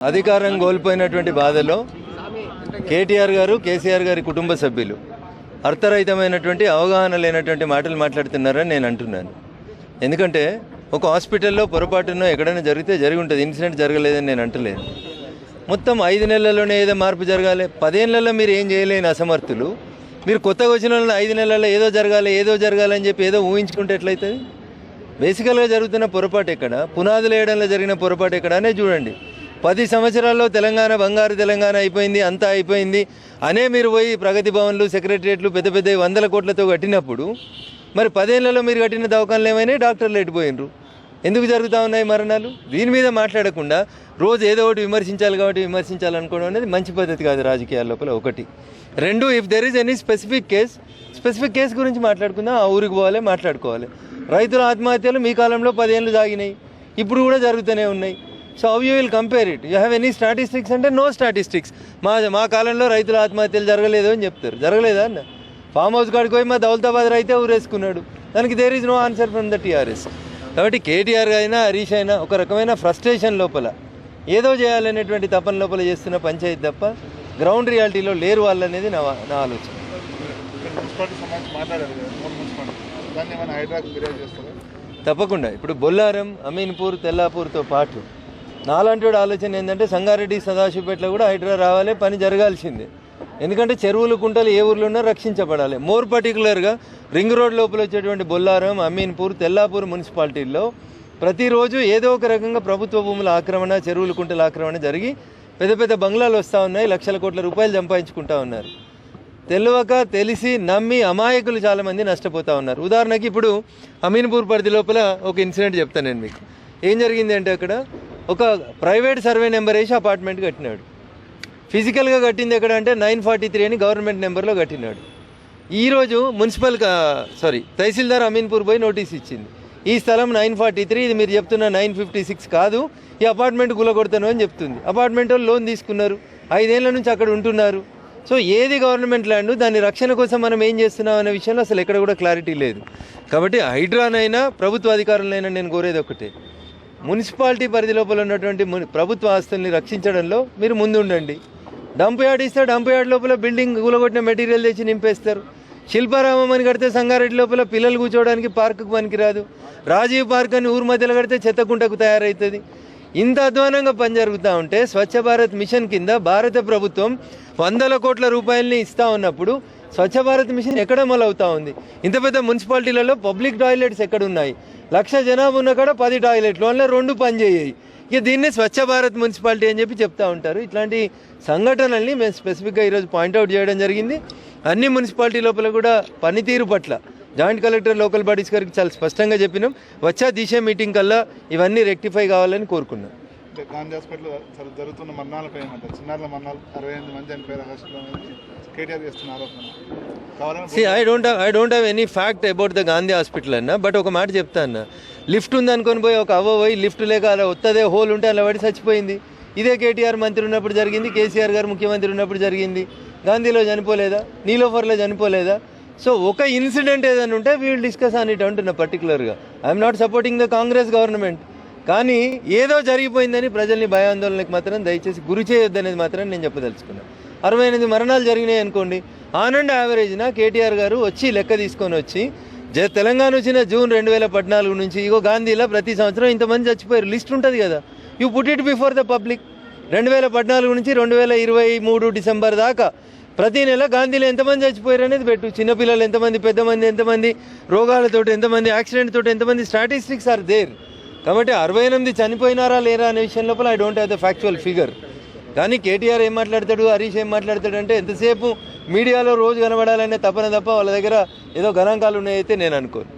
అధికారం కోల్పోయినటువంటి బాధలో కేటీఆర్ గారు కేసీఆర్ గారి కుటుంబ సభ్యులు అర్థరహితమైనటువంటి అవగాహన లేనటువంటి మాటలు మాట్లాడుతున్నారని నేను అంటున్నాను. ఎందుకంటే ఒక హాస్పిటల్లో పొరపాటునో ఎక్కడైనా జరిగితే జరిగి ఉంటుంది, ఇన్సిడెంట్ జరగలేదని నేను అంటలేదు. మొత్తం 5 నెలల్లోనే ఏదో మార్పు జరగాలి, 10 ఏళ్లలో మీరు ఏం చేయలేని అసమర్థులు మీరు కొత్తగా వచ్చిన వాళ్ళని 5 నెలల్లో ఏదో జరగాలని చెప్పి ఏదో ఊహించుకుంటే ఎట్లయితుంది? బేసికల్గా జరుగుతున్న పొరపాటు ఎక్కడ, పునాదులు వేయడంలో జరిగిన పొరపాటు ఎక్కడ అనే చూడండి. 10 సంవత్సరాల్లో తెలంగాణ బంగారు తెలంగాణ అయిపోయింది, అంతా అయిపోయింది అనే మీరు పోయి ప్రగతి భవన్లు, సెక్రటరియట్లు పెద్ద 100 కోట్లతో కట్టినప్పుడు మరి 10 ఏళ్లలో మీరు కట్టిన దవాఖానలు ఏమైనా డాక్టర్లు ఎట్టిపోయినరు? ఎందుకు జరుగుతూ ఉన్నాయి మరణాలు? దీని మీద మాట్లాడకుండా రోజు ఏదో ఒకటి విమర్శించాలి కాబట్టి విమర్శించాలనుకోవడం అనేది మంచి పద్ధతి కాదు రాజకీయాల లోపల. 1, 2, if there is any specific case గురించి మాట్లాడుకుందాం, ఆ ఊరికి పోవాలి, మాట్లాడుకోవాలి. రైతుల ఆత్మహత్యలు మీ కాలంలో 10 ఏళ్ళు సాగినాయి, ఇప్పుడు కూడా జరుగుతూనే ఉన్నాయి. So how you will compare it? You have any statistics అంటే నో స్టాటిస్టిక్స్. మా కాలంలో రైతుల ఆత్మహత్యలు జరగలేదు అని చెప్తారు. జరగలేదా అన్న? ఫామ్ హౌస్ కాడికి పోయి మా దౌలతాబాద్ రైతే ఊరేసుకున్నాడు. దానికి there is no answer from the TRS. కాబట్టి కేటీఆర్ అయినా హరీష్ అయినా ఒక రకమైన ఫ్రస్ట్రేషన్ లోపల ఏదో చేయాలనేటువంటి తపన లోపల చేస్తున్న పంచాయతీ తప్ప గ్రౌండ్ రియాలిటీలో లేరు వాళ్ళు అనేది నా ఆలోచన. తప్పకుండా ఇప్పుడు బొల్లారం, అమీన్పూర్, తెల్లాపూర్తో పాటు నాలాంటి ఆలోచన ఏంటంటే సంగారెడ్డి, సదాశివపేటలో కూడా హైడ్రా రావాలి, పని జరగాల్సిందే. ఎందుకంటే చెరువులు, కుంటలు ఏ ఊర్లో ఉన్నా రక్షించబడాలి. మోర్ పర్టికులర్గా రింగ్ రోడ్ లోపల వచ్చేటువంటి బొల్లారం, అమీన్పూర్, తెల్లాపూర్ మున్సిపాలిటీల్లో ప్రతిరోజు ఏదో ఒక రకంగా ప్రభుత్వ భూముల ఆక్రమణ, చెరువులు, కుంటల ఆక్రమణ జరిగి పెద్ద బంగ్లాలు వస్తూ ఉన్నాయి, లక్షల కోట్ల రూపాయలు సంపాదించుకుంటూ ఉన్నారు. తెలియక తెలిసి నమ్మి అమాయకులు చాలామంది నష్టపోతూ ఉన్నారు. ఉదాహరణకి ఇప్పుడు అమీన్పూర్ పరిధి లోపల ఒక ఇన్సిడెంట్ చెప్తాను నేను మీకు. ఏం జరిగింది అంటే అక్కడ ఒక ప్రైవేట్ సర్వే నెంబర్ వేసి అపార్ట్మెంట్ కట్టినాడు. ఫిజికల్గా కట్టింది ఎక్కడ అంటే 943 అని గవర్నమెంట్ నెంబర్లో కట్టినాడు. ఈరోజు తహసీల్దార్ అమీన్పూర్ పోయి నోటీస్ ఇచ్చింది, ఈ స్థలం 943, ఇది మీరు చెప్తున్న 956 కాదు, ఈ అపార్ట్మెంట్ కూలగొడతాను అని చెప్తుంది. అపార్ట్మెంట్ వాళ్ళు లోన్ తీసుకున్నారు, 5 ఏళ్ల నుంచి అక్కడ ఉంటున్నారు. సో ఏది గవర్నమెంట్ ల్యాండ్, దాని రక్షణ కోసం మనం ఏం చేస్తున్నాం అనే విషయంలో అసలు ఎక్కడ కూడా క్లారిటీ లేదు. కాబట్టి హైడ్రానైనా ప్రభుత్వ అధికారులైనా నేను కోరేది ఒకటే, మున్సిపాలిటీ పరిధి లోపల ఉన్నటువంటి ప్రభుత్వ ఆస్తుల్ని రక్షించడంలో మీరు ముందుండండి. డంప్ యార్డ్ ఇస్తే డంప్ యార్డ్ లోపల బిల్డింగ్ కూలగొట్టిన మెటీరియల్ తెచ్చి నింపేస్తారు. శిల్పారామం అని కడితే సంగారెడ్డి లోపల పిల్లలు కూర్చోవడానికి పార్కుకు పనికిరాదు. రాజీవ్ పార్క్ అని ఊరు మధ్యలో కడితే చెత్తకుంటకు తయారవుతుంది. ఇంత అధ్వానంగా పని జరుగుతూ ఉంటే స్వచ్ఛ భారత్ మిషన్ కింద భారత ప్రభుత్వం 100 కోట్ల రూపాయలని ఇస్తూ ఉన్నప్పుడు స్వచ్ఛ భారత్ మిషన్ ఎక్కడ అమలవుతూ ఉంది? ఇంత పెద్ద మున్సిపాలిటీలలో పబ్లిక్ టాయిలెట్స్ ఎక్కడున్నాయి? 1,00,000 జనాభా ఉన్న కాడ 10 టాయిలెట్లు, అందులో 2 పనిచేయాయి. ఇక దీన్నే స్వచ్ఛ భారత్ మున్సిపాలిటీ అని చెప్తూ ఉంటారు. ఇట్లాంటి సంఘటనల్ని మేము స్పెసిఫిక్గా ఈరోజు పాయింట్అవుట్ చేయడం జరిగింది. అన్ని మున్సిపాలిటీ లోపల కూడా పనితీరు పట్ల జాయింట్ కలెక్టర్, లోకల్ బాడీస్ గారికి చాలా స్పష్టంగా చెప్పినాం. వచ్చే దిశ మీటింగ్ కల్లా ఇవన్నీ రెక్టిఫై కావాలని కోరుకున్నాం. గాంధీ హాస్పిటల్లో జరుగుతున్న మరణాలపై చిన్నారుల మరణాలు 68 మంది చనిపోయారు కేటీఆర్ చేస్తున్న ఆరోపణ. I don't have any fact about the Gandhi hospital అన్న. బట్ ఒక మాట చెప్తా అన్న, లిఫ్ట్ ఉంది అనుకొని పోయి ఒక అవ్వ పోయి లిఫ్ట్ లేక అలా వస్తుందే హోల్ ఉంటే అలా పడి చచ్చిపోయింది. ఇదే కేటీఆర్ మంత్రి ఉన్నప్పుడు జరిగింది, కేసీఆర్ గారు ముఖ్యమంత్రి ఉన్నప్పుడు జరిగింది. గాంధీలో చనిపోలేదా? నీలోఫర్లో చనిపోలేదా? సో ఒక ఇన్సిడెంట్ ఏదైనా ఉంటే we will discuss on it అంటున్నా. పర్టికులర్గా I'm not supporting the Congress government, కానీ ఏదో జరిగిపోయిందని ప్రజల్ని భయాందోళనకు మాత్రం దయచేసి గురి చేయొద్దనేది మాత్రం నేను చెప్పదలుచుకున్నాను. 68 మరణాలు జరిగినాయి అనుకోండి, ఆన్ అండ్ యావరేజ్న కేటీఆర్ గారు వచ్చి లెక్క తీసుకొని వచ్చి తెలంగాణ వచ్చిన జూన్ 2014 నుంచి ఇగో గాంధీలో ప్రతి సంవత్సరం ఇంతమంది చచ్చిపోయారు లిస్ట్ ఉంటుంది కదా, you put it before the public. 2014 నుంచి 2023 డిసెంబర్ దాకా ప్రతి నెల గాంధీలో ఎంతమంది చచ్చిపోయారు అనేది పెట్టు. చిన్నపిల్లలు ఎంతమంది, పెద్దమంది ఎంతమంది, రోగాలతో ఎంతమంది, యాక్సిడెంట్ తోటి ఎంతమంది, స్టాటిస్టిక్స్ ఆర్ దేర్. కాబట్టి 68 చనిపోయినారా లేరా అనే విషయం లోపల I don't have the factual figure. కానీ కేటీఆర్ ఏం మాట్లాడతాడు, హరీష్ ఏం మాట్లాడతాడు అంటే ఎంతసేపు మీడియాలో రోజు కనబడాలనే తపన తప్ప వాళ్ళ దగ్గర ఏదో గణాంకాలు ఉన్నాయైతే నేను అనుకోను.